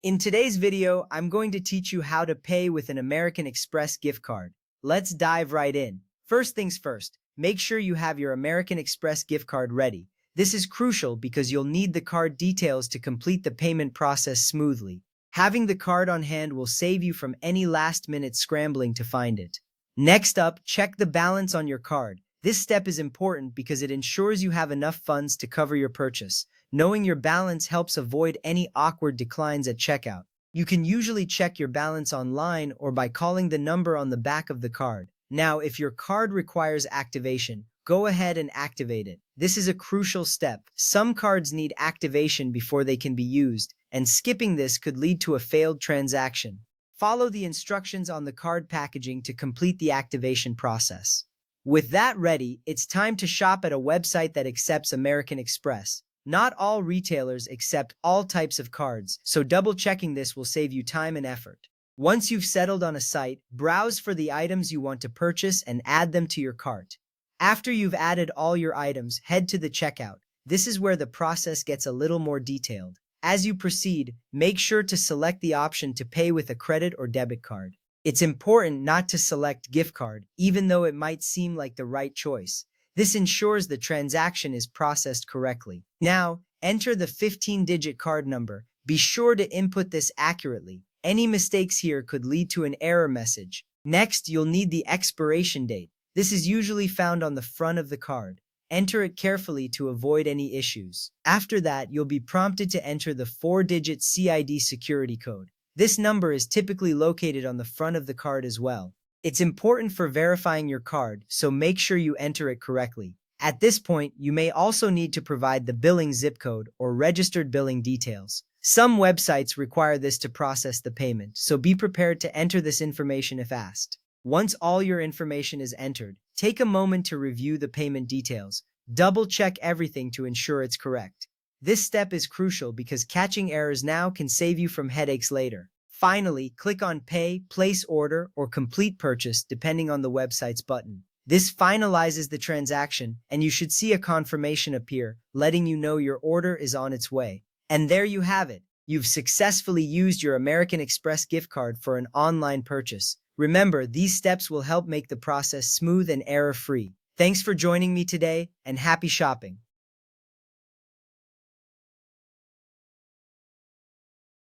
In today's video, I'm going to teach you how to pay with an American Express gift card. Let's dive right in. First things first, make sure you have your American Express gift card ready. This is crucial because you'll need the card details to complete the payment process smoothly. Having the card on hand will save you from any last-minute scrambling to find it. Next up, check the balance on your card. This step is important because it ensures you have enough funds to cover your purchase. Knowing your balance helps avoid any awkward declines at checkout. You can usually check your balance online or by calling the number on the back of the card. Now, if your card requires activation, go ahead and activate it. This is a crucial step. Some cards need activation before they can be used, and skipping this could lead to a failed transaction. Follow the instructions on the card packaging to complete the activation process. With that ready, it's time to shop at a website that accepts American Express. Not all retailers accept all types of cards, so double-checking this will save you time and effort. Once you've settled on a site, browse for the items you want to purchase and add them to your cart. After you've added all your items, head to the checkout. This is where the process gets a little more detailed. As you proceed, make sure to select the option to pay with a credit or debit card. It's important not to select gift card, even though it might seem like the right choice. This ensures the transaction is processed correctly. Now, enter the 15-digit card number. Be sure to input this accurately. Any mistakes here could lead to an error message. Next, you'll need the expiration date. This is usually found on the front of the card. Enter it carefully to avoid any issues. After that, you'll be prompted to enter the 4-digit CID security code. This number is typically located on the front of the card as well. It's important for verifying your card, so make sure you enter it correctly. At this point, you may also need to provide the billing zip code or registered billing details. Some websites require this to process the payment, so be prepared to enter this information if asked. Once all your information is entered, take a moment to review the payment details. Double-check everything to ensure it's correct. This step is crucial because catching errors now can save you from headaches later. Finally, click on Pay, Place Order, or Complete Purchase depending on the website's button. This finalizes the transaction, and you should see a confirmation appear, letting you know your order is on its way. And there you have it. You've successfully used your American Express gift card for an online purchase. Remember, these steps will help make the process smooth and error-free. Thanks for joining me today, and happy shopping.